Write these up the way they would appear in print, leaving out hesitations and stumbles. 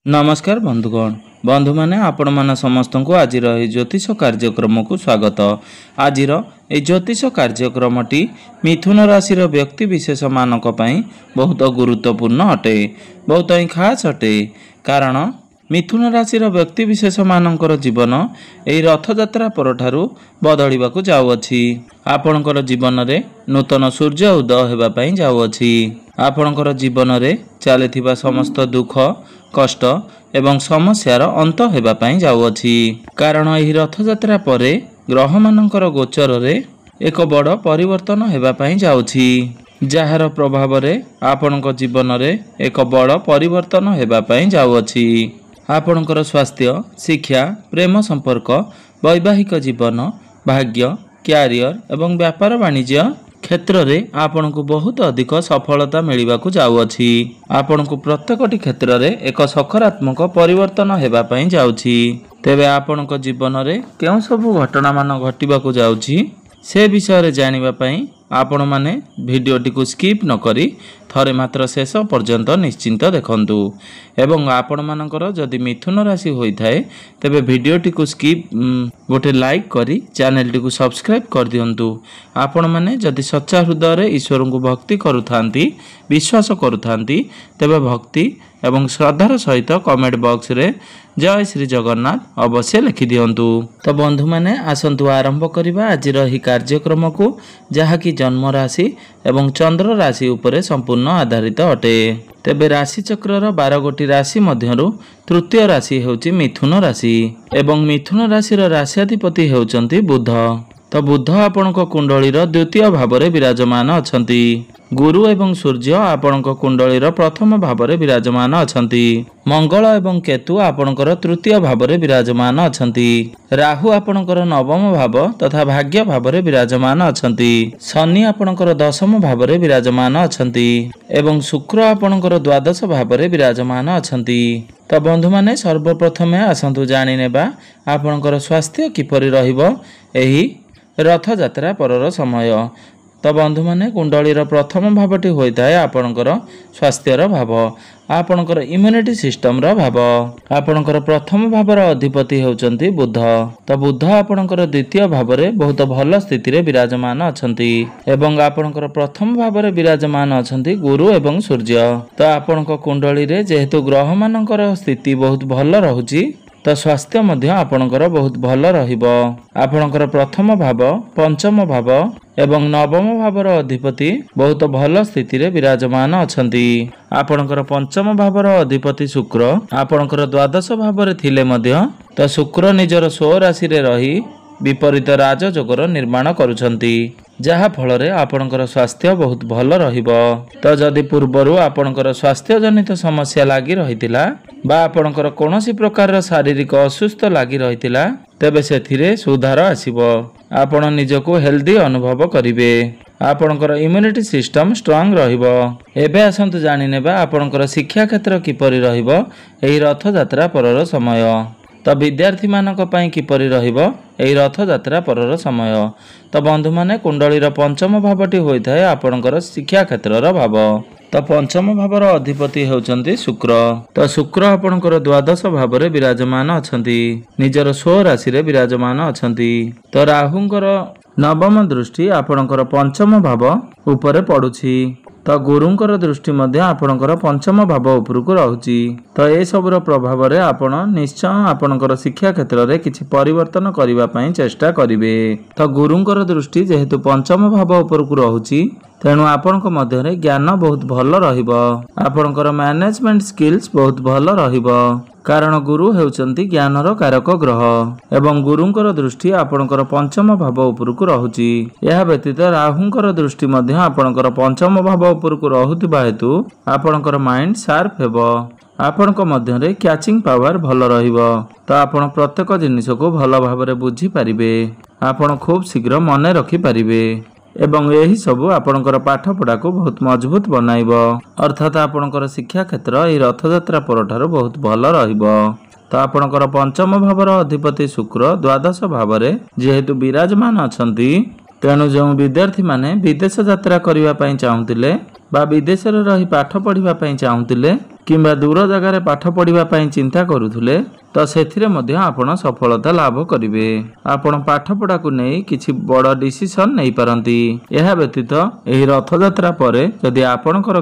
नमस्कार बंधुगण बंधु मैंने आपण मान समस्त को आज ज्योतिष कार्यक्रम को स्वागत। आज ज्योतिष कार्यक्रमटी मिथुन राशि व्यक्ति विशेष मानक पई बहुत गुरुत्वपूर्ण अटे, बहुत ही खास अटे। कारण मिथुन राशि व्यक्ति विशेष मानकर जीवन यही रथयात्रा परठारु बदलिबाकु जाउअछि। आपणकर जीवन रे नूतन सूर्य उदय हेबापई जाउअछि। आपणकर जीवन रे चलिथिबा समस्त दुख कष्ट एवं समस्यार अंत हेबापई जाउअछि। कारण यही रथयात्रा परे ग्रह मानकर गोचर रे एक बड़ परिवर्तन हेबापई जाउछि, जार प्रभाव रे आपणक जीवन रे एक बड़ परिवर्तन हेबापई जाउअछि। आपणकर स्वास्थ्य, शिक्षा, प्रेम संपर्क, वैवाहिक जीवन, भाग्य, क्यारियर एवं व्यापार वाणिज्य क्षेत्र रे आपन को बहुत अधिक सफलता मिलवाकू जाउअछि। आपन को प्रत्येकटी क्षेत्र रे एक सकारात्मक परिवर्तन हेबापई जाउछि। तेबे आपन को जीवन रे केउ सब घटना मान घटिबाकू जाउछि से विषय रे जानिबा पई आपण माने भिडियोटी को स्किप न करी थरे मात्र शेष पर्यंत निश्चिंत देखंतु। एवं आपण मानकर जदि मिथुन राशि होई थाए तेबे भिडियोटी को स्किप गोटे लाइक करी चैनल टी को सब्सक्राइब कर दियंतु। आपण माने जदि सच्चा हृदय रे ईश्वर को भक्ति करुथांती, विश्वास करुथांती तेबे भक्ति एवं श्रद्धार सहित कमेंट बॉक्स रे जय श्री जगन्नाथ अवश्य लिखि दियंतु। तो बंधु माने आसंतु आरंभ करिबा आज रही कार्यक्रम को, जहा कि जन्म राशि एवं चंद्र राशि उपरे संपूर्ण आधारित अटे। तेबे राशि चक्र 12 गोटी राशि मध्यरु तृतीय राशि हेउची मिथुन राशि एवं मिथुन राशि राशियाधिपति हेउचंती बुध। तो बुध आपणक कुंडलीर द्वितीय भाव रे विराजमान अछंती। गुरु एवं सूर्य आपणक कुंडलीर प्रथम भाव रे विराजमान अछंती। मंगल एवं केतु आपणकर तृतीय भाव रे विराजमान अछंती। राहु आपणकर नवम भाव तथा भाग्य भाव रे विराजमान अछंती। शनि आपणकर दशम भाव रे विराजमान अछंती एवं शुक्र आपणकर द्वादश भाव रे विराजमान अछंती। तो बंधु माने सर्वप्रथमे आसंतु जानि नेबा आपणकर स्वास्थ्य किपरि रहिबो एही रथयात्रा परर समय। तो बंधु माने कुंडलीर प्रथम भावटी होता है आपणकर स्वास्थ्यर भाव, आपणकर इम्यूनिटी सिस्टम रो भाव। आपणकर प्रथम भावर अधिपति हेउचंती बुध। तो बुध आपणकर द्वितीय भाव रे बहुत भल स्थिति रे विराजमान अछंती एवं आपणकर प्रथम भाव रे विराजमान अछंती गुरु एवं सूर्य। तो आपणक कुंडली रे जेहेतु ग्रह मानकर स्थिति बहुत भल रहुची तो स्वास्थ्य मध्य आपणकर बहुत भल रहिबो। आपणकर प्रथम भाव, पंचम भाव एवं नवम भावर अधिपति बहुत भल स्थिति रे विराजमान अछंती। आपणकर पंचम भावर अधिपति शुक्र आपणकर द्वादश भाव रे थिले मध्य तो शुक्र निजर स्व राशि रे रही विपरीत राजयोगर निर्माण करुछंती, जहा फल रे आपणकर स्वास्थ्य बहुत भल रहिबो। तो जदि पूर्वरु आपणकर स्वास्थ्य जनित समस्या लागी रहितिला बा आपणकर कोनोसी प्रकार शारीरिक असुस्थ लागी रहितिला तेबे सेथिरे सुधार आसीबो। आपण निजको हेल्दी अनुभव करिवे। आपणकर इम्यूनिटी सिस्टम स्ट्रांग रहिबो। एबे आसंतु जानि नेबा आपणकर शिक्षा क्षेत्र किपरि रहिबो एही रथयात्रा परर समय। तो विद्यार्थी मानक पई किपरि रहिबो एही रथयात्रा परर समय। तो बंधु माने कुंडलीर पंचम भावटी होइथाय आपणकर शिक्षा क्षेत्रर भाव। तो पंचम भावर अधिपति हेउचंती शुक्र। तो शुक्र आपणकर द्वादश भाव रे विराजमान अछंती, निजर स्व राशि रे विराजमान अछंती। तो राहुंकर नवम दृष्टि आपणकर पंचम भाव उपरे पडुछि। तो गुरुंकर दृष्टि मध्य आपणकर पंचम भाव उपरकू रहुछि। तो ए सबर प्रभाव रे आपण निश्चय आपणकर शिक्षा क्षेत्र रे किछि परिवर्तन करिबा पई चेष्टा करिवे। तो गुरुंकर दृष्टि जेहेतु पंचम भाव उपरकू रहुछि तेणु आपणक मध्य रे ज्ञान बहुत भल रहिबो। आपणकर मैनेजमेंट स्किल्स बहुत भल रहिबो। कारण गुरु हेउचंती ज्ञानर कारक ग्रह एवं गुरुंकर दृष्टि आपणकर पंचम भाव उपरकू रहुछि। यह व्यतीत राहुंकर दृष्टि मध्य आपणकर पंचम भाव उपरकू रहुतिबा हेतु आपणकर माइंड शार्प हेबो। आपणक मध्य रे कैचिंग पावर भल रहिबो। तो आपण प्रत्येक जिनिस को भल भाबरे बुझी परिबे। आपण खूब शीघ्र मने रखि परिबे एवं यही सबु आपणकर पाठ पढ़ा को बहुत मजबूत बनाइबो। अर्थात आपणकर शिक्षा क्षेत्र एही रथयात्रा परठारु बहुत भल रहिबो। तो आपणकर पंचम भावर अधिपति शुक्र द्वादश भाव रे जेहेतु विराजमान अछंती तेणु जो विद्यार्थी माने विदेश यात्रा करबा पई चाहुतिले बा विदेश रे रही पाठ पढ़िबा पई चाहुतिले କିମ୍ବା ଦୂର ଜାଗାରେ ପାଠ ପଢ଼ିବା ପାଇଁ ଚିନ୍ତା କରୁଥିଲେ ତ ସେଥିରେ ମଧ୍ୟ ଆପଣ ସଫଳତା ଲାଭ କରିବେ। ଆପଣ ପାଠପଢ଼ାକୁ ନେଇ କିଛି ବଡ଼ ଡିସିସନ୍ ନେଇପାରନ୍ତି। ଏହା ବ୍ୟତୀତ ଏହି ରଥଯାତ୍ରା ପରେ ଯଦି ଆପଣଙ୍କର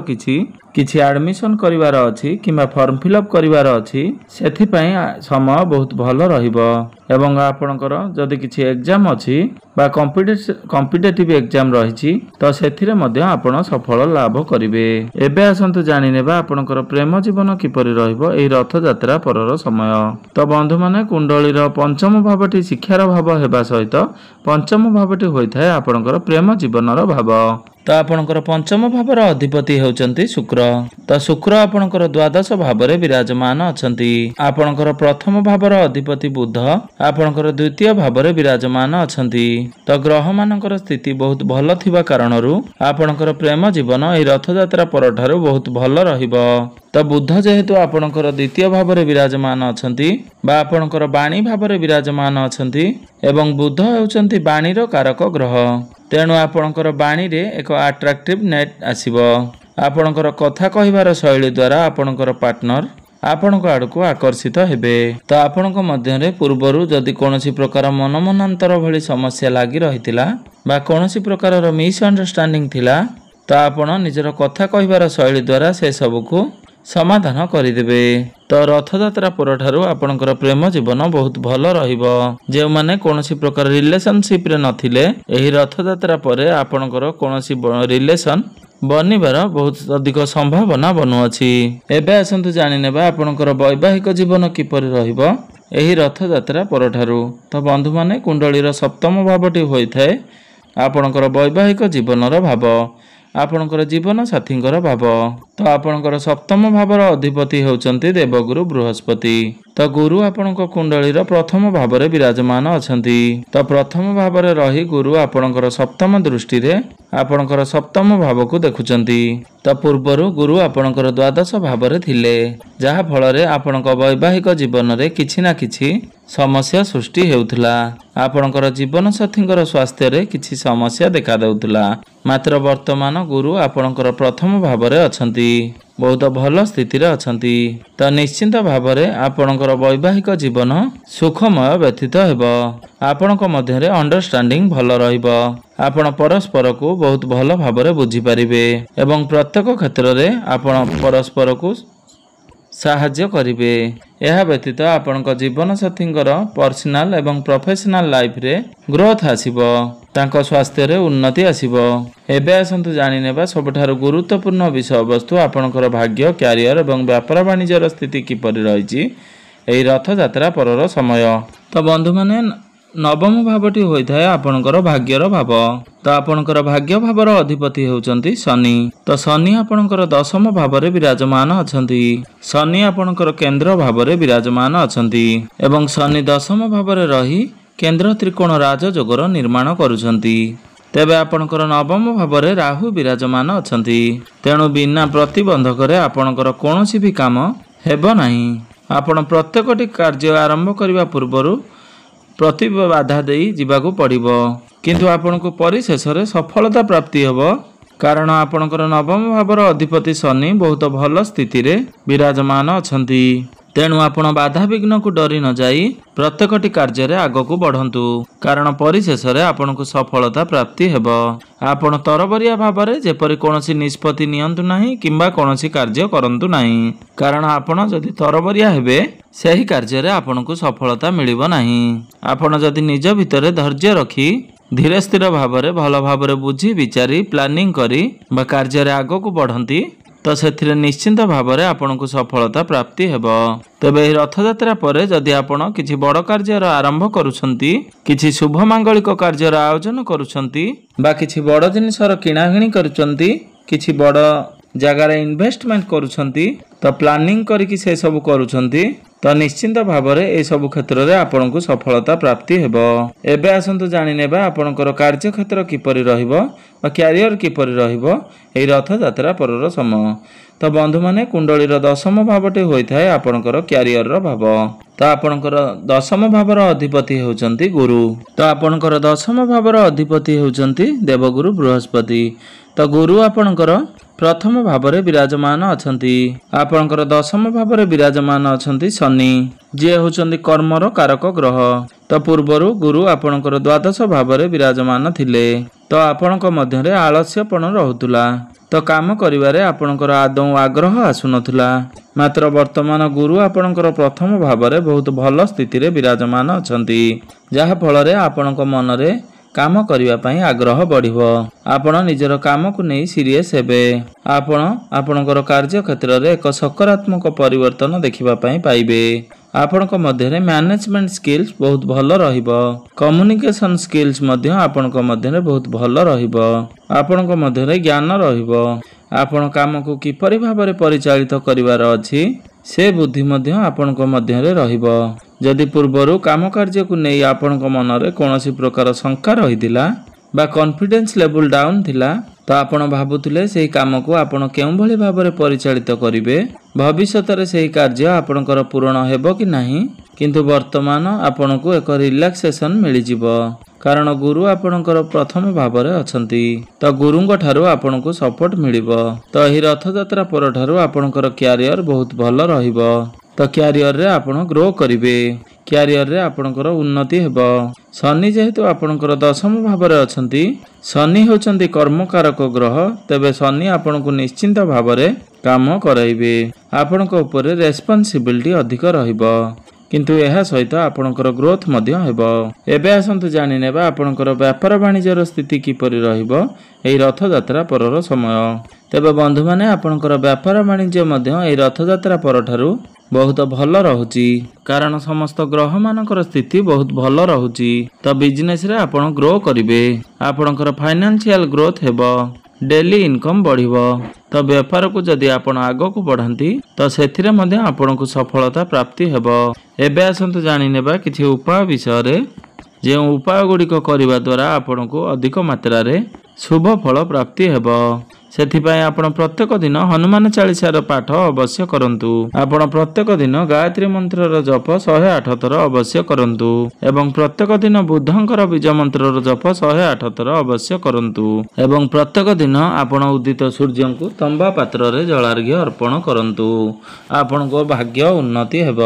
କିଛି ଆଡ଼ମିସନ୍ କରିବାର ଅଛି କିମ୍ବା ଫର୍ମ ଫିଲ୍ଅପ୍ କରିବାର ଅଛି ସେଥିପାଇଁ ସମୟ ବହୁତ ଭଲ ରହିବ। ଏବଂ ଆପଣଙ୍କର ଯଦି କିଛି ଏକ୍ଜାମ୍ ଅଛି ବା କମ୍ପିଟେଟିଭ୍ ଏକ୍ଜାମ୍ ରହିଛି ତ ସେଥିରେ ମଧ୍ୟ ଆପଣ ସଫଳ ଲାଭ କରିବେ। ଏବେ ଆସନ୍ତୁ ଜାଣିନେବା ଆପଣଙ୍କର ପ୍ରେମ ଜୀବନ କିପରି ରହିବ ଏହି ରଥଯାତ୍ରା ପରର ସମୟ। ତ ବନ୍ଧୁମାନେ, କୁଣ୍ଡଳୀର ପଞ୍ଚମ ଭାବଟି ଶିକ୍ଷାର ଭାବ ହେବା ସହିତ ପଞ୍ଚମ ଭାବଟି ହୋଇଥାଏ ଆପଣଙ୍କର ପ୍ରେମ ଜୀବନର ଭାବ। ତ ଆପଣଙ୍କର ପଞ୍ଚମ ଭାବର ଅଧିପତି ହେଉଛନ୍ତି ଶୁକ୍ର। ତ ଶୁକ୍ର ଆପଣଙ୍କର ଦ୍ୱାଦଶ ଭାବରେ ବିରାଜମାନ ଅଛନ୍ତି। ଆପଣଙ୍କର ପ୍ରଥମ ଭାବର ଅଧିପତି ବୁଧ ଆପଣଙ୍କର ଦ୍ୱିତୀୟ ଭାବରେ ବିରାଜମାନ ଅଛନ୍ତି। ତ ଗ୍ରହମାନଙ୍କର ସ୍ଥିତି ବହୁତ ଭଲ ଥିବା କାରଣରୁ ଆପଣଙ୍କର ପ୍ରେମ ଜୀବନ ଏହି ରଥଯାତ୍ରା ପରଠାରୁ ବହୁତ ଭଲ ରହିବ। ତ ବୁଧ ଯେହେତୁ ଆପଣଙ୍କର ଦ୍ୱିତୀୟ ଭାବରେ ବିରାଜମାନ ଅଛନ୍ତି ବା ଆପଣଙ୍କର ବାଣୀ ଭାବରେ ବିରାଜମାନ ଅଛନ୍ତି ଏବଂ ବୁଧ ହେଉଛନ୍ତି ବାଣୀର କାରକ ଗ୍ରହ, ତେଣୁ ଆପଣଙ୍କର ବାଣୀରେ ଏକ ଆଟ୍ରାକ୍ଟିଭ ନେଟ୍ ଆସିବ। ଆପଣଙ୍କର କଥା କହିବାର ଶୈଳୀ ଦ୍ୱାରା ଆପଣଙ୍କର ପାର୍ଟନର ଆପଣଙ୍କ ଆଡ଼କୁ ଆକର୍ଷିତ ହେବେ। ତ ଆପଣଙ୍କ ମଧ୍ୟରେ ପୂର୍ବରୁ ଯଦି କୌଣସି ପ୍ରକାର ମନମନାନ୍ତର ଭଳି ସମସ୍ୟା ଲାଗି ରହିଥିଲା ବା କୌଣସି ପ୍ରକାରର ମିସ୍ଅଣ୍ଡରଷ୍ଟାଣ୍ଡିଂ ଥିଲା ତ ଆପଣ ନିଜର କଥା କହିବାର ଶୈଳୀ ଦ୍ୱାରା ସେ ସବୁକୁ ସମାଧାନ କରିଦେବେ। ତ ରଥଯାତ୍ରା ପରଠାରୁ ଆପଣଙ୍କର ପ୍ରେମ ଜୀବନ ବହୁତ ଭଲ ରହିବ। ଯେଉଁମାନେ କୌଣସି ପ୍ରକାର ରିଲେସନସିପ୍ରେ ନଥିଲେ ଏହି ରଥଯାତ୍ରା ପରେ ଆପଣଙ୍କର କୌଣସି ରିଲେସନ୍ ବନିବାର ବହୁତ ଅଧିକ ସମ୍ଭାବନା ବନୁଅଛି। ଏବେ ଆସନ୍ତୁ ଜାଣିନେବା ଆପଣଙ୍କର ବୈବାହିକ ଜୀବନ କିପରି ରହିବ ଏହି ରଥଯାତ୍ରା ପରଠାରୁ। ତ ବନ୍ଧୁମାନେ, କୁଣ୍ଡଳୀର ସପ୍ତମ ଭାବଟି ହୋଇଥାଏ ଆପଣଙ୍କର ବୈବାହିକ ଜୀବନର ଭାବ, ଆପଣଙ୍କର ଜୀବନ ସାଥୀଙ୍କର ଭାବ। ତ ଆପଣଙ୍କର ସପ୍ତମ ଭାବର ଅଧିପତି ହେଉଛନ୍ତି ଦେବଗୁରୁ ବୃହସ୍ପତି। ତ ଗୁରୁ ଆପଣଙ୍କ କୁଣ୍ଡଳୀର ପ୍ରଥମ ଭାବରେ ବିରାଜମାନ ଅଛନ୍ତି। ତ ପ୍ରଥମ ଭାବରେ ରହି ଗୁରୁ ଆପଣଙ୍କର ସପ୍ତମ ଦୃଷ୍ଟିରେ ଆପଣଙ୍କର ସପ୍ତମ ଭାବକୁ ଦେଖୁଛନ୍ତି। ତ ପୂର୍ବରୁ ଗୁରୁ ଆପଣଙ୍କର ଦ୍ୱାଦଶ ଭାବରେ ଥିଲେ, ଯାହା ଫଳରେ ଆପଣଙ୍କ ବୈବାହିକ ଜୀବନରେ କିଛି ନା କିଛି ସମସ୍ୟା ସୃଷ୍ଟି ହେଉଥିଲା। ଆପଣଙ୍କର ଜୀବନ ସାଥୀଙ୍କର ସ୍ୱାସ୍ଥ୍ୟରେ କିଛି ସମସ୍ୟା ଦେଖାଦେଉଥିଲା। ମାତ୍ର ବର୍ତ୍ତମାନ ଗୁରୁ ଆପଣଙ୍କର ପ୍ରଥମ ଭାବରେ ଅଛନ୍ତି, ବହୁତ ଭଲ ସ୍ଥିତିରେ ଅଛନ୍ତି। ତ ନିଶ୍ଚିନ୍ତ ଭାବରେ ଆପଣଙ୍କର ବୈବାହିକ ଜୀବନ ସୁଖମୟ ବ୍ୟତୀତ ହେବ। ଆପଣଙ୍କ ମଧ୍ୟରେ ଅଣ୍ଡରଷ୍ଟାଣ୍ଡିଂ ଭଲ ରହିବ। ଆପଣ ପରସ୍ପରକୁ ବହୁତ ଭଲ ଭାବରେ ବୁଝିପାରିବେ ଏବଂ ପ୍ରତ୍ୟେକ କ୍ଷେତ୍ରରେ ଆପଣ ପରସ୍ପରକୁ ସାହାଯ୍ୟ କରିବେ। ଏହା ବ୍ୟତୀତ ଆପଣଙ୍କ ଜୀବନସାଥୀଙ୍କର ପର୍ସନାଲ ଏବଂ ପ୍ରଫେସନାଲ ଲାଇଫରେ ଗ୍ରୋଥ ଆସିବ, ତାଙ୍କ ସ୍ୱାସ୍ଥ୍ୟରେ ଉନ୍ନତି ଆସିବ। ଏବେ ଆସନ୍ତୁ ଜାଣିନେବା ସବୁଠାରୁ ଗୁରୁତ୍ୱପୂର୍ଣ୍ଣ ବିଷୟବସ୍ତୁ ଆପଣଙ୍କର ଭାଗ୍ୟ, କ୍ୟାରିୟର ଏବଂ ବ୍ୟାପାର ବାଣିଜ୍ୟର ସ୍ଥିତି କିପରି ରହିଛି ଏହି ରଥଯାତ୍ରା ପରର ସମୟ। ତ ବନ୍ଧୁମାନେ, ନବମ ଭାବଟି ହୋଇଥାଏ ଆପଣଙ୍କର ଭାଗ୍ୟର ଭାବ। ତ ଆପଣଙ୍କର ଭାଗ୍ୟ ଭାବର ଅଧିପତି ହେଉଛନ୍ତି ଶନି। ତ ଶନି ଆପଣଙ୍କର ଦଶମ ଭାବରେ ବିରାଜମାନ ଅଛନ୍ତି। ଶନି ଆପଣଙ୍କର କେନ୍ଦ୍ର ଭାବରେ ବିରାଜମାନ ଅଛନ୍ତି ଏବଂ ଶନି ଦଶମ ଭାବରେ ରହି କେନ୍ଦ୍ର ତ୍ରିକୋଣ ରାଜଯୋଗର ନିର୍ମାଣ କରୁଛନ୍ତି। ତେବେ ଆପଣଙ୍କର ନବମ ଭାବରେ ରାହୁ ବିରାଜମାନ ଅଛନ୍ତି, ତେଣୁ ବିନା ପ୍ରତିବନ୍ଧକରେ ଆପଣଙ୍କର କୌଣସି ବି କାମ ହେବ ନାହିଁ। ଆପଣ ପ୍ରତ୍ୟେକଟି କାର୍ଯ୍ୟ ଆରମ୍ଭ କରିବା ପୂର୍ବରୁ ପ୍ରତିବାଧା ଦେଇ ଯିବାକୁ ପଡ଼ିବ, କିନ୍ତୁ ଆପଣଙ୍କୁ ପରିଶେଷରେ ସଫଳତା ପ୍ରାପ୍ତି ହେବ, କାରଣ ଆପଣଙ୍କର ନବମ ଭାବର ଅଧିପତି ଶନି ବହୁତ ଭଲ ସ୍ଥିତିରେ ବିରାଜମାନ ଅଛନ୍ତି। ତେଣୁ ଆପଣ ବାଧାବିଘ୍ନକୁ ଡରି ନ ଯାଇ ପ୍ରତ୍ୟେକଟି କାର୍ଯ୍ୟରେ ଆଗକୁ ବଢ଼ନ୍ତୁ, କାରଣ ପରିଶେଷରେ ଆପଣଙ୍କୁ ସଫଳତା ପ୍ରାପ୍ତି ହେବ। ଆପଣ ତରବରିଆ ଭାବରେ ଯେପରି କୌଣସି ନିଷ୍ପତ୍ତି ନିଅନ୍ତୁ ନାହିଁ କିମ୍ବା କୌଣସି କାର୍ଯ୍ୟ କରନ୍ତୁ ନାହିଁ, କାରଣ ଆପଣ ଯଦି ତରବରିଆ ହେବେ ସେହି କାର୍ଯ୍ୟରେ ଆପଣଙ୍କୁ ସଫଳତା ମିଳିବ ନାହିଁ। ଆପଣ ଯଦି ନିଜ ଭିତରେ ଧୈର୍ଯ୍ୟ ରଖି ଧୀରେ ସ୍ଥିର ଭାବରେ ଭଲ ଭାବରେ ବୁଝି ବିଚାରି ପ୍ଲାନିଂ କରି ବା କାର୍ଯ୍ୟରେ ଆଗକୁ ବଢ଼ନ୍ତି ତ ସେଥିରେ ନିଶ୍ଚିନ୍ତ ଭାବରେ ଆପଣଙ୍କୁ ସଫଳତା ପ୍ରାପ୍ତି ହେବ। ତେବେ ଏହି ରଥଯାତ୍ରା ପରେ ଯଦି ଆପଣ କିଛି ବଡ଼ କାର୍ଯ୍ୟର ଆରମ୍ଭ କରୁଛନ୍ତି, କିଛି ଶୁଭ ମାଙ୍ଗଳିକ କାର୍ଯ୍ୟର ଆୟୋଜନ କରୁଛନ୍ତି ବା କିଛି ବଡ଼ ଜିନିଷର କିଣାକିଣି କରୁଛନ୍ତି, କିଛି ବଡ଼ ଜାଗାରେ ଇନଭେଷ୍ଟମେଣ୍ଟ କରୁଛନ୍ତି, ତ ପ୍ଲାନିଂ କରିକି ସେ ସବୁ କରୁଛନ୍ତି ତ ନିଶ୍ଚିନ୍ତ ଭାବରେ ଏସବୁ କ୍ଷେତ୍ରରେ ଆପଣଙ୍କୁ ସଫଳତା ପ୍ରାପ୍ତି ହେବ। ଏବେ ଆସନ୍ତୁ ଜାଣିନେବା ଆପଣଙ୍କର କାର୍ଯ୍ୟକ୍ଷେତ୍ର କିପରି ରହିବ ବା କ୍ୟାରିୟର କିପରି ରହିବ ଏହି ରଥଯାତ୍ରା ପରର ସମୟ। ତ ବନ୍ଧୁମାନେ, କୁଣ୍ଡଳୀର ଦଶମ ଭାବଟି ହୋଇଥାଏ ଆପଣଙ୍କର କ୍ୟାରିୟରର ଭାବ। ତ ଆପଣଙ୍କର ଦଶମ ଭାବର ଅଧିପତି ହେଉଛନ୍ତି ଗୁରୁ। ତ ଆପଣଙ୍କର ଦଶମ ଭାବର ଅଧିପତି ହେଉଛନ୍ତି ଦେବଗୁରୁ ବୃହସ୍ପତି। ତ ଗୁରୁ ଆପଣଙ୍କର ପ୍ରଥମ ଭାବରେ ବିରାଜମାନ ଅଛନ୍ତି। ଆପଣଙ୍କର ଦଶମ ଭାବରେ ବିରାଜମାନ ଅଛନ୍ତି ଶନି, ଯିଏ ହେଉଛନ୍ତି କର୍ମର କାରକ ଗ୍ରହ। ତ ପୂର୍ବରୁ ଗୁରୁ ଆପଣଙ୍କର ଦ୍ୱାଦଶ ଭାବରେ ବିରାଜମାନ ଥିଲେ। ତ ଆପଣଙ୍କ ମଧ୍ୟରେ ଆଳସ୍ୟପଣ ରହୁଥିଲା। ତ କାମ କରିବାରେ ଆପଣଙ୍କର ଆଦୌ ଆଗ୍ରହ ଆସୁନଥିଲା। ମାତ୍ର ବର୍ତ୍ତମାନ ଗୁରୁ ଆପଣଙ୍କର ପ୍ରଥମ ଭାବରେ ବହୁତ ଭଲ ସ୍ଥିତିରେ ବିରାଜମାନ ଅଛନ୍ତି, ଯାହା ଫଳରେ ଆପଣଙ୍କ ମନରେ କାମ କରିବା ପାଇଁ ଆଗ୍ରହ ବଢ଼ିବ। ଆପଣ ନିଜର କାମକୁ ନେଇ ସିରିୟସ୍ ହେବେ। ଆପଣ ଆପଣଙ୍କର କାର୍ଯ୍ୟକ୍ଷେତ୍ରରେ ଏକ ସକାରାତ୍ମକ ପରିବର୍ତ୍ତନ ଦେଖିବା ପାଇଁ ପାଇବେ। ଆପଣଙ୍କ ମଧ୍ୟରେ ମ୍ୟାନେଜମେଣ୍ଟ ସ୍କିଲ୍ସ ବହୁତ ଭଲ ରହିବ। କମ୍ୟୁନିକେସନ ସ୍କିଲ୍ସ ମଧ୍ୟ ଆପଣଙ୍କ ମଧ୍ୟରେ ବହୁତ ଭଲ ରହିବ। ଆପଣଙ୍କ ମଧ୍ୟରେ ଜ୍ଞାନ ରହିବ। ଆପଣ କାମକୁ କିପରି ଭାବରେ ପରିଚାଳିତ କରିବାର ଅଛି, ସେ ବୁଦ୍ଧି ମଧ୍ୟ ଆପଣଙ୍କ ମଧ୍ୟରେ ରହିବ। ଯଦି ପୂର୍ବରୁ କାମ କାର୍ଯ୍ୟକୁ ନେଇ ଆପଣଙ୍କ ମନରେ କୌଣସି ପ୍ରକାର ଶଙ୍କା ରହିଥିଲା ବା କନଫିଡେନ୍ସ ଲେଭେଲ ଡାଉନ୍ ଥିଲା, ତ ଆପଣ ଭାବୁଥିଲେ ସେହି କାମକୁ ଆପଣ କେଉଁଭଳି ଭାବରେ ପରିଚାଳିତ କରିବେ, ଭବିଷ୍ୟତରେ ସେହି କାର୍ଯ୍ୟ ଆପଣଙ୍କର ପୂରଣ ହେବ କି ନାହିଁ। କିନ୍ତୁ ବର୍ତ୍ତମାନ ଆପଣଙ୍କୁ ଏକ ରିଲାକ୍ସେସନ ମିଳିଯିବ, କାରଣ ଗୁରୁ ଆପଣଙ୍କର ପ୍ରଥମ ଭାବରେ ଅଛନ୍ତି। ତ ଗୁରୁଙ୍କ ଠାରୁ ଆପଣଙ୍କୁ ସପୋର୍ଟ ମିଳିବ। ତ ଏହି ରଥଯାତ୍ରା ପରଠାରୁ ଆପଣଙ୍କର କ୍ୟାରିୟର ବହୁତ ଭଲ ରହିବ। ତ କ୍ୟାରିୟରରେ ଆପଣ ଗ୍ରୋ କରିବେ। କ୍ୟାରିୟରରେ ଆପଣଙ୍କର ଉନ୍ନତି ହେବ। ଶନି ଯେହେତୁ ଆପଣଙ୍କର ଦଶମ ଭାବରେ ଅଛନ୍ତି, ଶନି ହେଉଛନ୍ତି କର୍ମକାରକ ଗ୍ରହ, ତେବେ ଶନି ଆପଣଙ୍କୁ ନିଶ୍ଚିନ୍ତ ଭାବରେ କାମ କରାଇବେ। ଆପଣଙ୍କ ଉପରେ ରେସ୍ପନ୍ସିବିଲିଟି ଅଧିକ ରହିବ, କିନ୍ତୁ ଏହା ସହିତ ଆପଣଙ୍କର ଗ୍ରୋଥ ମଧ୍ୟ ହେବ। ଏବେ ଆସନ୍ତୁ ଜାଣିନେବା ଆପଣଙ୍କର ବ୍ୟାପାର ବାଣିଜ୍ୟର ସ୍ଥିତି କିପରି ରହିବ ଏହି ରଥଯାତ୍ରା ପରର ସମୟ। ତେବେ ବନ୍ଧୁମାନେ, ଆପଣଙ୍କର ବ୍ୟାପାର ବାଣିଜ୍ୟ ମଧ୍ୟ ଏହି ରଥଯାତ୍ରା ପରଠାରୁ ବହୁତ ଭଲ ରହୁଛି, କାରଣ ସମସ୍ତ ଗ୍ରହମାନଙ୍କର ସ୍ଥିତି ବହୁତ ଭଲ ରହୁଛି। ତ ବିଜନେସରେ ଆପଣ ଗ୍ରୋ କରିବେ। ଆପଣଙ୍କର ଫାଇନାନ୍ସିଆଲ ଗ୍ରୋଥ ହେବ। ଡେଲି ଇନକମ୍ ବଢ଼ିବ। ତ ବେପାରକୁ ଯଦି ଆପଣ ଆଗକୁ ବଢ଼ାନ୍ତି, ତ ସେଥିରେ ମଧ୍ୟ ଆପଣଙ୍କୁ ସଫଳତା ପ୍ରାପ୍ତି ହେବ। ଏବେ ଆସନ୍ତୁ ଜାଣିନେବା କିଛି ଉପାୟ ବିଷୟରେ, ଯେଉଁ ଉପାୟ ଗୁଡ଼ିକ କରିବା ଦ୍ୱାରା ଆପଣଙ୍କୁ ଅଧିକ ମାତ୍ରାରେ ଶୁଭ ଫଳ ପ୍ରାପ୍ତି ହେବ। ସେଥିପାଇଁ ଆପଣ ପ୍ରତ୍ୟେକ ଦିନ ହନୁମାନ ଚାଳିଶାର ପାଠ ଅବଶ୍ୟ କରନ୍ତୁ। ଆପଣ ପ୍ରତ୍ୟେକ ଦିନ ଗାୟତ୍ରୀ ମନ୍ତ୍ରର ଜପ 108 ଥର ଅବଶ୍ୟ କରନ୍ତୁ ଏବଂ ପ୍ରତ୍ୟେକ ଦିନ ବୁଦ୍ଧଙ୍କର ବୀଜ ମନ୍ତ୍ରର ଜପ 108 ଥର ଅବଶ୍ୟ କରନ୍ତୁ ଏବଂ ପ୍ରତ୍ୟେକ ଦିନ ଆପଣ ଉଦିତ ସୂର୍ଯ୍ୟଙ୍କୁ ତମ୍ବା ପାତ୍ରରେ ଜଳାର୍ଘ୍ୟ ଅର୍ପଣ କରନ୍ତୁ। ଆପଣଙ୍କ ଭାଗ୍ୟ ଉନ୍ନତି ହେବ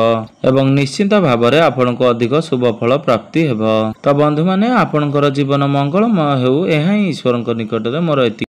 ଏବଂ ନିଶ୍ଚିତ ଭାବରେ ଆପଣଙ୍କୁ ଅଧିକ ଶୁଭ ଫଳ ପ୍ରାପ୍ତି ହେବ। ତ ବନ୍ଧୁମାନେ, ଆପଣଙ୍କର ଜୀବନ ମଙ୍ଗଳମୟ ହେଉ, ଏହା ହିଁ ଈଶ୍ୱରଙ୍କ ନିକଟରେ ମୋର ଏତିକି